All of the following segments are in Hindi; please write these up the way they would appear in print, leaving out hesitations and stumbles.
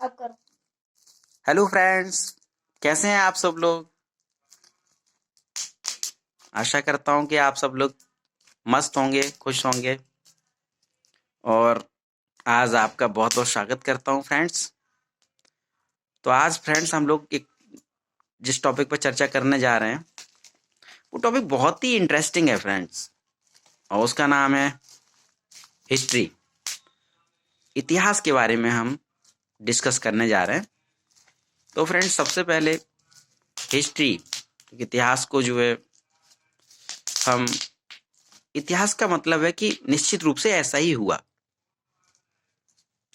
अब करो। हेलो फ्रेंड्स, कैसे हैं आप सब लोग। आशा करता हूं कि आप सब लोग मस्त होंगे, खुश होंगे। और आज आपका बहुत बहुत स्वागत करता हूं फ्रेंड्स। तो आज फ्रेंड्स हम लोग एक जिस टॉपिक पर चर्चा करने जा रहे हैं वो टॉपिक बहुत ही इंटरेस्टिंग है फ्रेंड्स, और उसका नाम है हिस्ट्री। इतिहास के बारे में हम डिस्कस करने जा रहे हैं। तो फ्रेंड्स, सबसे पहले हिस्ट्री, इतिहास को जो है हम इतिहास का मतलब है कि निश्चित रूप से ऐसा ही हुआ।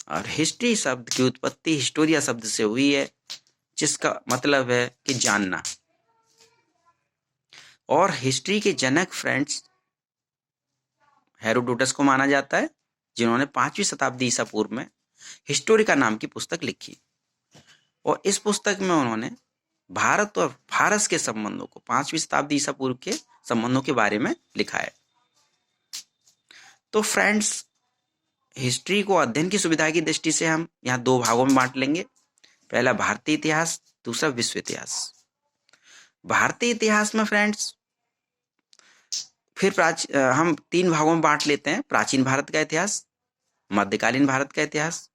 और हिस्ट्री शब्द की उत्पत्ति हिस्टोरिया शब्द से हुई है, जिसका मतलब है कि जानना। और हिस्ट्री के जनक फ्रेंड्स हेरोडोटस को माना जाता है, जिन्होंने 5वीं शताब्दी ईसा पूर्व में हिस्टोरिका नाम की पुस्तक लिखी। और इस पुस्तक में उन्होंने भारत और फारस के संबंधों को, 5वीं शताब्दी ईसा पूर्व के संबंधों के बारे में लिखा है। तो फ्रेंड्स, हिस्ट्री को अध्ययन की सुविधा की दृष्टि से हम यहाँ दो भागों में बांट लेंगे। पहला भारतीय इतिहास, दूसरा विश्व इतिहास। भारतीय इतिहास में फ्रेंड्स फिर हम 3 भागों में बांट लेते हैं: प्राचीन भारत का इतिहास, मध्यकालीन भारत का इतिहास,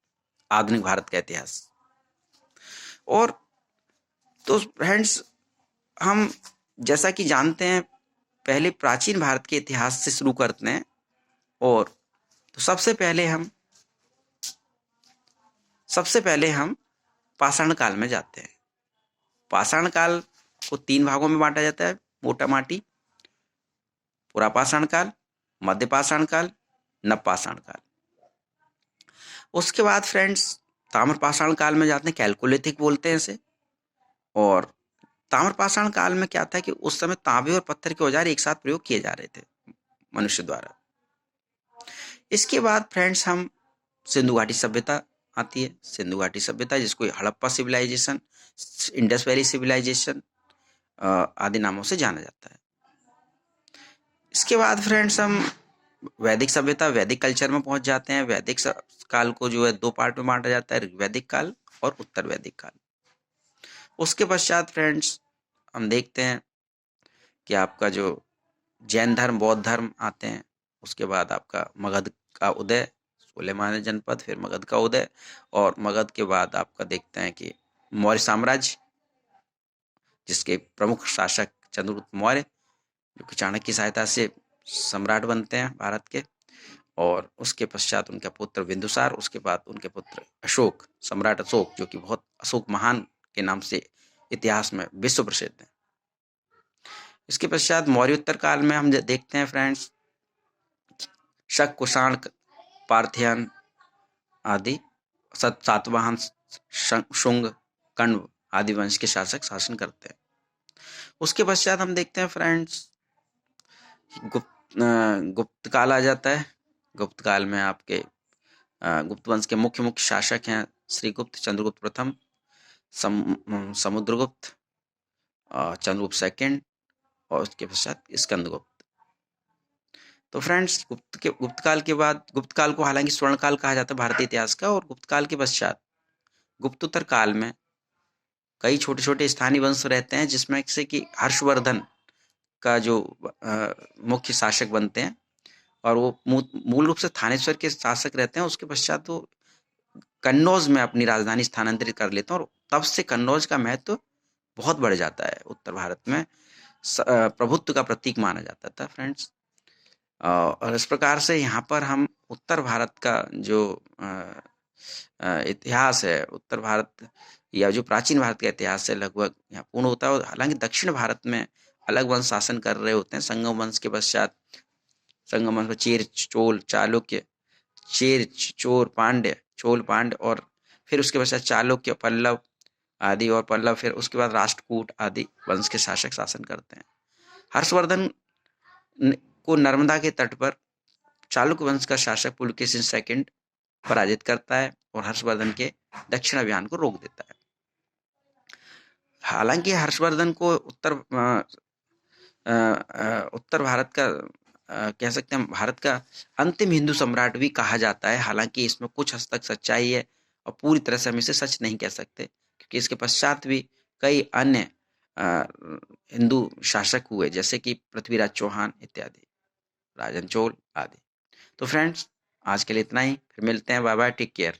आधुनिक भारत का इतिहास। और तो फ्रेंड्स, हम जैसा कि जानते हैं, पहले प्राचीन भारत के इतिहास से शुरू करते हैं। और तो सबसे पहले हम पाषाण काल में जाते हैं। पाषाण काल को 3 भागों में बांटा जाता है मोटा माटी: पुरापाषाण काल, मध्यपाषाण काल, नवपाषाण काल। उसके बाद फ्रेंड्स ताम्रपाषाण काल में जाते हैं, कैलकोलिथिक बोलते हैं इसे। और ताम्रपाषाण काल में क्या था कि उस समय तांबे और पत्थर के औजार एक साथ प्रयोग किए जा रहे थे मनुष्य द्वारा। इसके बाद फ्रेंड्स हम सिंधु घाटी सभ्यता आती है। सिंधु घाटी सभ्यता, जिसको Harappa civilisation, Indus valley civilisation आदि नामों से जाना जाता है। इसके बाद फ्रेंड्स हम वैदिक सभ्यता, वैदिक कल्चर में पहुंच जाते हैं। वैदिक काल को जो है 2 पार्ट में बांटा जाता है: ऋग्वैदिक काल और उत्तर वैदिक काल। उसके पश्चात फ्रेंड्स हम देखते हैं कि आपका जो जैन धर्म, बौद्ध धर्म आते हैं। उसके बाद आपका मगध का उदय, सुलेमानी जनपद, फिर मगध का उदय। और मगध के बाद आपका देखते हैं कि मौर्य साम्राज्य, जिसके प्रमुख शासक चंद्रगुप्त मौर्य, जो कि चाणक्य की सहायता से सम्राट बनते हैं भारत के। और उसके पश्चात उनका पुत्र बिंदुसार, उसके बाद उनके पुत्र अशोक, सम्राट अशोक, जो कि बहुत अशोक महान के नाम से इतिहास में विश्व प्रसिद्ध है। इसके पश्चात मौर्योत्तर काल में हम देखते हैं फ्रेंड्स शक, कुषाण, पार्थियन आदि सातवाहन, शुंग, कण्व आदि वंश के शासक शासन करते हैं। उसके पश्चात हम देखते हैं फ्रेंड्स गुप्त काल आ जाता है। गुप्त काल में आपके गुप्त वंश के मुख्य शासक हैं श्रीगुप्त, चंद्रगुप्त प्रथम, समुद्रगुप्त, चंद्रगुप्त सेकंड, और उसके पश्चात स्कंदगुप्त। तो फ्रेंड्स, गुप्त काल के बाद, गुप्त काल को हालांकि स्वर्ण काल कहा जाता है भारतीय इतिहास का। और गुप्त काल के पश्चात गुप्तोत्तर काल में कई छोटे छोटे स्थानीय वंश रहते हैं, जिसमें से कि हर्षवर्धन का जो मुख्य शासक बनते हैं, और वो मूल रूप से थानेश्वर के शासक रहते हैं। उसके पश्चात वो कन्नौज में अपनी राजधानी स्थानांतरित कर लेते हैं, और तब से कन्नौज का महत्व बहुत बढ़ जाता है। उत्तर भारत में प्रभुत्व का प्रतीक माना जाता था फ्रेंड्स। और इस प्रकार से यहाँ पर हम उत्तर भारत का जो इतिहास है, उत्तर भारत या जो प्राचीन भारत का इतिहास है, लगभग यहाँ पूर्ण होता है। हालांकि दक्षिण भारत में अलग वंश शासन कर रहे होते हैं। संगम वंश के पश्चात, संगम वंश में चेर, चोल, चालुक्य, चेर, चोर, पांड्य, चोल, पांड्य, और फिर उसके पश्चात चालुक्य, पल्लव आदि, और पल्लव, फिर उसके बाद राष्ट्रकूट आदि वंश के शासक शासन करते हैं। हर्षवर्धन को नर्मदा के तट पर चालुक्य वंश का शासक पुलकेशिन सेकंड पराजित करता है और हर्षवर्धन के दक्षिण अभियान को रोक देता है। हालांकि हर्षवर्धन को उत्तर भारत का कह सकते हैं भारत का अंतिम हिंदू सम्राट भी कहा जाता है। हालांकि इसमें कुछ हद तक सच्चाई है और पूरी तरह से हम इसे सच नहीं कह सकते, क्योंकि इसके पश्चात भी कई अन्य हिंदू शासक हुए, जैसे कि पृथ्वीराज चौहान इत्यादि, राजन चोल आदि। तो फ्रेंड्स, आज के लिए इतना ही, फिर मिलते हैं, बाय बाय, टेक केयर।